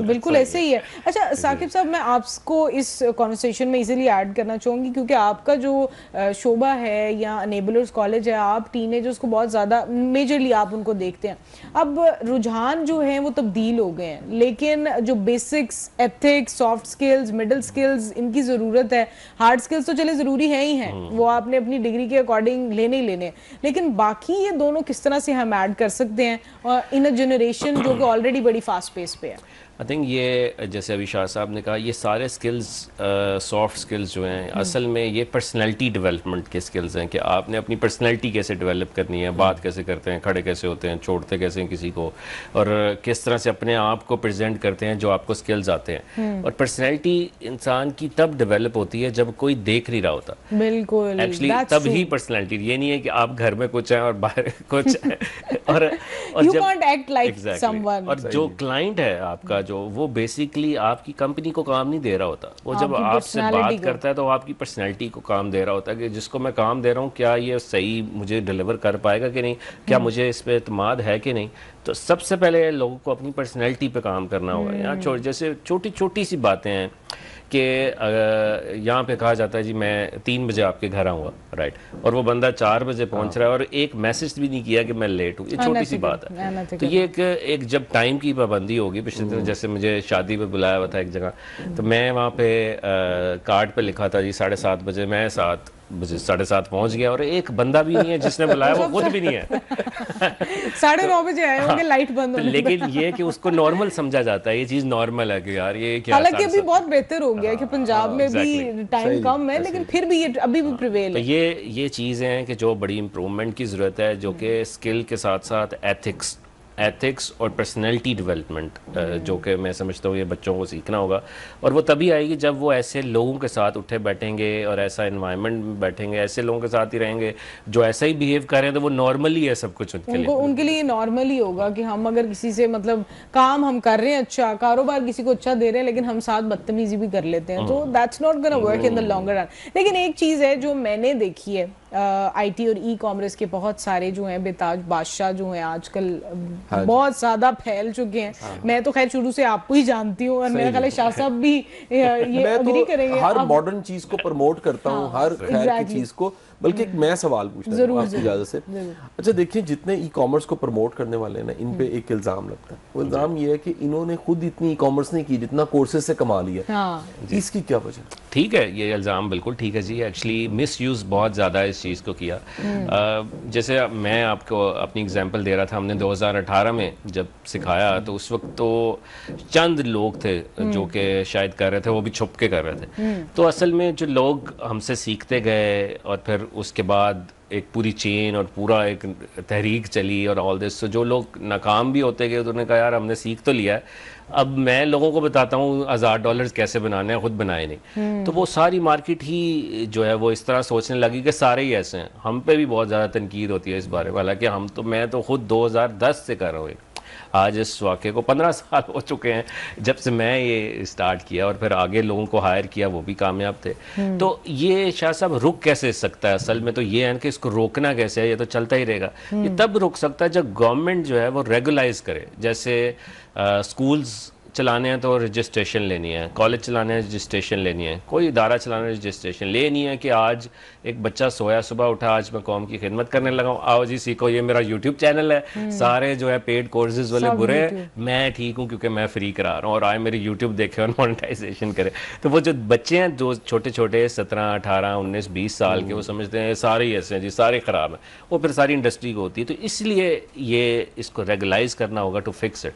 बिल्कुल ऐसे ही है। अच्छा साकिब साहब, मैं आपको इस कॉन्वर्सेशन में इजीली ऐड करना चाहूँगी क्योंकि आपका जो शोबा है या अनेबलर्स कॉलेज है, आप टीनेजर्स को बहुत ज़्यादा मेजरली आप उनको देखते हैं। अब रुझान जो है वो तब्दील हो गए हैं, लेकिन जो basics, ethics, soft skills, middle skills, इनकी ज़रूरत है। हार्ड स्किल्स तो चले ज़रूरी है ही हैं, वो आपने अपनी डिग्री के अकॉर्डिंग लेने ही लेने, लेकिन बाकी ये दोनों किस तरह से हम ऐड कर सकते हैं और इन अ जनरेशन जो कि ऑलरेडी बड़ी फास्ट पेस पे है। आई थिंक ये जैसे अभी शाह साहब ने कहा, ये सारे स्किल्स, सॉफ्ट स्किल्स जो हैं, असल में ये पर्सनैलिटी डेवलपमेंट के स्किल्स हैं कि आपने अपनी पर्सनैलिटी कैसे डेवलप करनी है, बात कैसे करते हैं, खड़े कैसे होते हैं, छोड़ते कैसे हैं किसी को, और किस तरह से अपने आप को प्रेजेंट करते हैं, जो आपको स्किल्स आते हैं। और पर्सनैलिटी इंसान की तब डेवलप होती है जब कोई देख नहीं रहा होता। बिल्कुल, एक्चुअली तब ही पर्सनैलिटी, ये नहीं है कि आप घर में कुछ हैं और बाहर कुछ है। और you जब can't act like someone। और जो क्लाइंट है आपका, जो वो बेसिकली आपकी कंपनी को काम नहीं दे रहा होता, वो जब आपसे बात करता है तो वो आपकी पर्सनैलिटी को काम दे रहा होता है कि जिसको मैं काम दे रहा हूँ क्या ये सही मुझे डिलीवर कर पाएगा कि नहीं, क्या मुझे इस पर एतमाद है कि नहीं। तो सबसे पहले लोगों को अपनी पर्सनैलिटी पे काम करना होगा। यहाँ जैसे छोटी छोटी सी बातें हैं कि यहाँ पे कहा जाता है जी मैं 3 बजे आपके घर आऊँगा, राइट, और वो बंदा 4 बजे पहुँच रहा है और एक मैसेज भी नहीं किया कि मैं लेट हूँ। ये छोटी सी बात है। तो ये एक जब टाइम की पाबंदी होगी, पिछले दिन जैसे मुझे शादी पे बुलाया हुआ था एक जगह, तो मैं वहाँ पे कार्ड पे लिखा था जी 7:30 बजे, मैं 7 बजे 7:30 पहुंच गया और एक बंदा भी नहीं है जिसने बुलाया, वो खुद भी नहीं है। 9:30 बजे आए होंगे, लाइट बंद होने। लेकिन ये कि उसको नॉर्मल समझा जाता है, ये चीज नॉर्मल है कि यार ये क्या। हालांकि अभी बहुत बेहतर हो गया कि पंजाब में भी टाइम कम है, लेकिन फिर भी ये अभी भी प्रिवेल है। ये चीजें हैं कि जो बड़ी इंप्रूवमेंट की जरूरत है, जो कि स्किल के साथ साथ एथिक्स और पर्सनैलिटी डेवलपमेंट, जो कि मैं समझता हूँ ये बच्चों को सीखना होगा। और वो तभी आएगी जब वो ऐसे लोगों के साथ उठे बैठेंगे और ऐसा एनवायरनमेंट में बैठेंगे, ऐसे लोगों के साथ ही रहेंगे जो ऐसा ही बिहेव कर रहे हैं, तो वो नॉर्मली है सब कुछ उनके लिए नॉर्मल ही होगा कि हम अगर किसी से मतलब काम हम कर रहे हैं, अच्छा कारोबार किसी को अच्छा दे रहे हैं, लेकिन हम साथ बदतमीजी भी कर लेते हैं, तो that's not gonna work in the longer run. लेकिन एक चीज़ है जो मैंने देखी है, आईटी और ई कॉमर्स के बहुत सारे जो हैं बेताज बादशाह जो हैं आजकल बहुत ज्यादा फैल चुके हैं। मैं तो खैर शुरू से आपको ही जानती हूँ और मेरा ख्याल है शाह साहब भी ये अग्री करेंगे। हर मॉडर्न चीज को प्रमोट करता हूँ, हर खैर की चीज को। बल्कि एक मैं सवाल पूछना हूँ आपकी इजाजत से। अच्छा देखिए, जितने ई कॉमर्स को प्रमोट करने वाले हैं ना, इन पे एक इल्जाम लगता है। वो इल्जाम ये है कि इन्होंने खुद इतनी ई कॉमर्स नहीं की जितना कोर्सेज से कमा लिया। इसकी क्या वजह? ठीक है, ये इल्ज़ाम बिल्कुल ठीक है जी। एक्चुअली मिस यूज़ बहुत ज़्यादा है इस चीज़ को किया। जैसे मैं आपको अपनी एग्जांपल दे रहा था, हमने 2018 में जब सिखाया तो उस वक्त तो चंद लोग थे जो कि शायद कर रहे थे, वो भी छुप के कर रहे थे। तो असल में जो लोग हमसे सीखते गए और फिर उसके बाद एक पूरी चेन और पूरा एक तहरीक चली और ऑल दिस, तो जो लोग नाकाम भी होते गए तो उन्होंने कहा यार हमने सीख तो लिया है, अब मैं लोगों को बताता हूँ $1000 कैसे बनाने हैं, खुद बनाए नहीं। तो वो सारी मार्केट ही जो है वो इस तरह सोचने लगी कि सारे ही ऐसे हैं। हम पे भी बहुत ज़्यादा तनकीद होती है इस बारे में, हालांकि मैं तो खुद 2010 से कर रहा हूँ। आज इस वाक़े को 15 साल हो चुके हैं जब से मैं ये स्टार्ट किया, और फिर आगे लोगों को हायर किया, वो भी कामयाब थे। तो ये शाह साहब रुक कैसे सकता है? असल में तो ये है कि इसको रोकना कैसे है, ये तो चलता ही रहेगा। ये तब रुक सकता है जब गवर्नमेंट जो है वो रेगुलाइज करे। जैसे स्कूल्स चलाने हैं तो रजिस्ट्रेशन लेनी है, कॉलेज चलाने हैं रजिस्ट्रेशन लेनी है, कोई इदारा चलाना है रजिस्ट्रेशन लेनी है कि आज एक बच्चा सोया, सुबह उठा, आज मैं कौम की खिदमत करने लगा हूँ, आओ जी सीखो, ये मेरा यूट्यूब चैनल है, सारे जो है पेड कोर्सेज वाले बुरे हैं, मैं ठीक हूँ क्योंकि मैं फ्री करा रहा हूँ, और आए मेरे यूट्यूब देखे और मोनेटाइजेशन करे। तो वो जो बच्चे हैं जो छोटे छोटे 17, 18, 19, 20 साल के, वो समझते हैं सारे ही ऐसे हैं जी, सारे ख़राब हैं, वो फिर सारी इंडस्ट्री को होती है। तो इसलिए ये इसको रेगुलाइज करना होगा टू फिक्स इट।